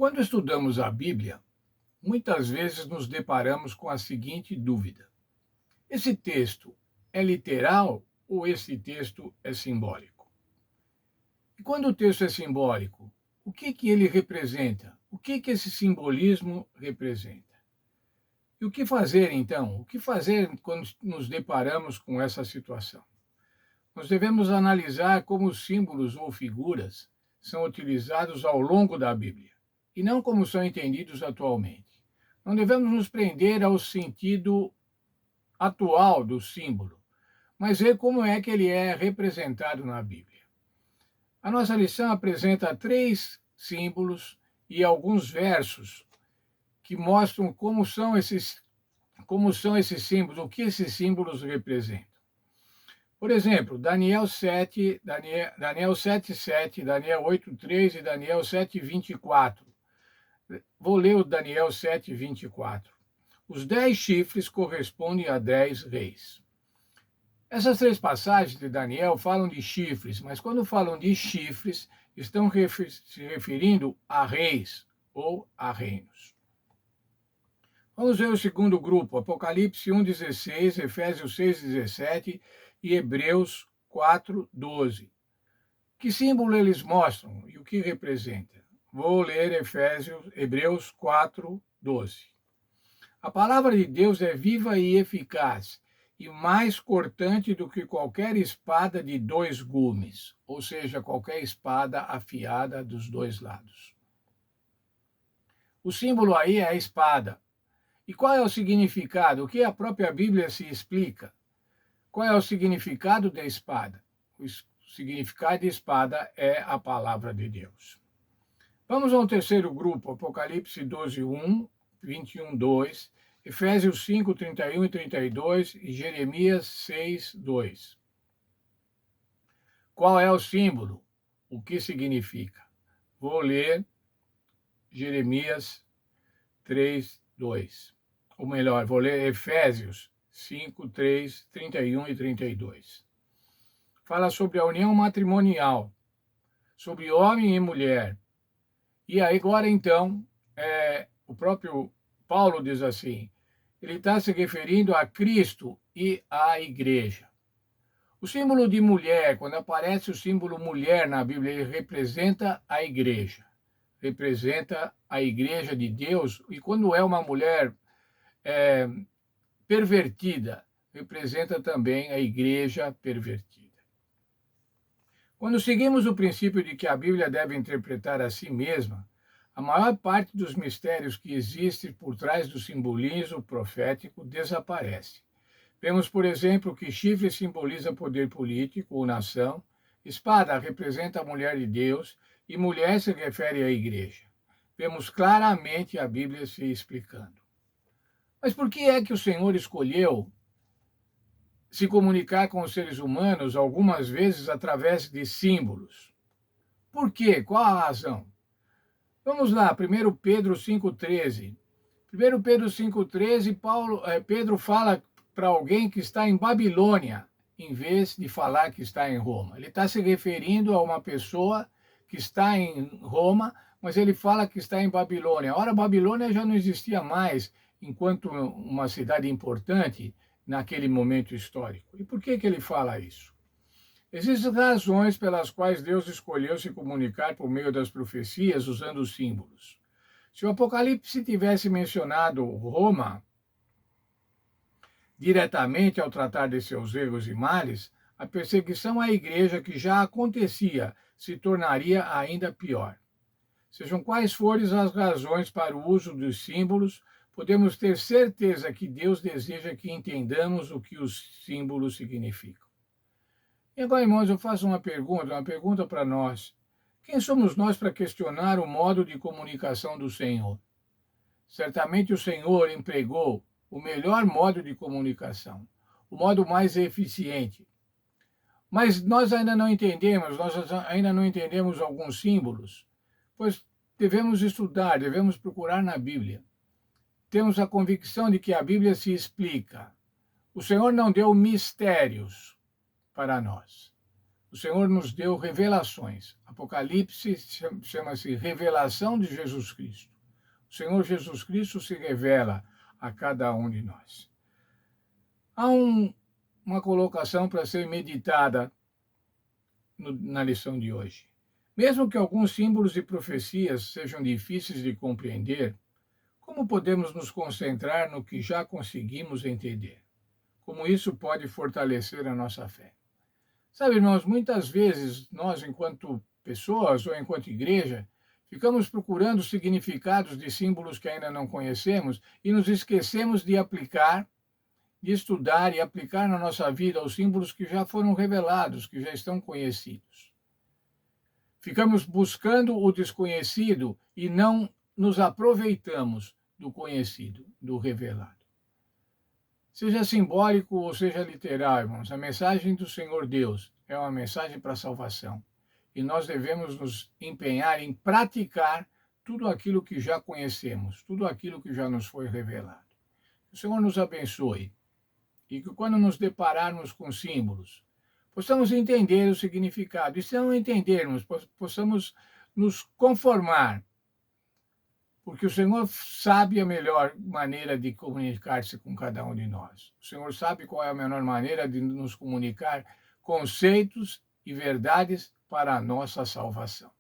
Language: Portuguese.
Quando estudamos a Bíblia, muitas vezes nos deparamos com a seguinte dúvida: esse texto é literal ou esse texto é simbólico? E quando o texto é simbólico, o que ele representa? O que esse simbolismo representa? E o que fazer então? O que fazer quando nos deparamos com essa situação? Nós devemos analisar como os símbolos ou figuras são utilizados ao longo da Bíblia, e não como são entendidos atualmente. Não devemos nos prender ao sentido atual do símbolo, mas ver como é que ele é representado na Bíblia. A nossa lição apresenta três símbolos e alguns versos que mostram como são esses símbolos, o que esses símbolos representam. Por exemplo, Daniel 7, Daniel 7:7, Daniel 8:3 e Daniel 7:24. Vou ler o Daniel 7:24. Os 10 chifres correspondem a 10 reis. Essas três passagens de Daniel falam de chifres, mas quando falam de chifres, estão se referindo a reis ou a reinos. Vamos ver o segundo grupo, Apocalipse 1:16, Efésios 6:17 e Hebreus 4:12. Que símbolo eles mostram e o que representa? Vou ler Hebreus 4:12. A palavra de Deus é viva e eficaz, e mais cortante do que qualquer espada de dois gumes, ou seja, qualquer espada afiada dos dois lados. O símbolo aí é a espada. E qual é o significado? O que a própria Bíblia se explica? Qual é o significado da espada? O significado de espada é a palavra de Deus. Vamos ao terceiro grupo, Apocalipse 12:1, 21:2, Efésios 5:31 e 32 e Jeremias 6:2. Qual é o símbolo? O que significa? Vou ler Jeremias 3:2. Ou melhor, vou ler Efésios 5:3, 31 e 32. Fala sobre a união matrimonial, sobre homem e mulher. E aí agora, então, o próprio Paulo diz assim, ele está se referindo a Cristo e à igreja. O símbolo de mulher, quando aparece o símbolo mulher na Bíblia, ele representa a igreja. Representa a igreja de Deus, e quando é uma mulher pervertida, representa também a igreja pervertida. Quando seguimos o princípio de que a Bíblia deve interpretar a si mesma, a maior parte dos mistérios que existem por trás do simbolismo profético desaparece. Vemos, por exemplo, que chifre simboliza poder político ou nação, espada representa a mulher de Deus e mulher se refere à igreja. Vemos claramente a Bíblia se explicando. Mas por que é que o Senhor escolheu se comunicar com os seres humanos algumas vezes através de símbolos? Por quê? Qual a razão? Vamos lá, 1 Pedro 5,13. 1 Pedro 5,13, Pedro fala para alguém que está em Babilônia, em vez de falar que está em Roma. Ele está se referindo a uma pessoa que está em Roma, mas ele fala que está em Babilônia. Ora, Babilônia já não existia mais enquanto uma cidade importante naquele momento histórico. E por que ele fala isso? Existem razões pelas quais Deus escolheu se comunicar por meio das profecias usando símbolos. Se o Apocalipse tivesse mencionado Roma diretamente ao tratar de seus erros e males, a perseguição à igreja que já acontecia se tornaria ainda pior. Sejam quais forem as razões para o uso dos símbolos, podemos ter certeza que Deus deseja que entendamos o que os símbolos significam. E agora, irmãos, eu faço uma pergunta para nós. Quem somos nós para questionar o modo de comunicação do Senhor? Certamente o Senhor empregou o melhor modo de comunicação, o modo mais eficiente. Mas nós ainda não entendemos alguns símbolos, pois devemos estudar, devemos procurar na Bíblia. Temos a convicção de que a Bíblia se explica. O Senhor não deu mistérios para nós. O Senhor nos deu revelações. Apocalipse chama-se revelação de Jesus Cristo. O Senhor Jesus Cristo se revela a cada um de nós. Há uma colocação para ser meditada na lição de hoje. Mesmo que alguns símbolos e profecias sejam difíceis de compreender, como podemos nos concentrar no que já conseguimos entender? Como isso pode fortalecer a nossa fé? Sabe, irmãos, muitas vezes nós, enquanto pessoas ou enquanto igreja, ficamos procurando significados de símbolos que ainda não conhecemos e nos esquecemos de aplicar, de estudar e aplicar na nossa vida os símbolos que já foram revelados, que já estão conhecidos. Ficamos buscando o desconhecido e não nos aproveitamos do conhecido, do revelado. Seja simbólico ou seja literal, irmãos, a mensagem do Senhor Deus é uma mensagem para a salvação. E nós devemos nos empenhar em praticar tudo aquilo que já conhecemos, tudo aquilo que já nos foi revelado. Que o Senhor nos abençoe e que quando nos depararmos com símbolos, possamos entender o significado. E se não entendermos, possamos nos conformar, porque o Senhor sabe a melhor maneira de comunicar-se com cada um de nós. O Senhor sabe qual é a melhor maneira de nos comunicar conceitos e verdades para a nossa salvação.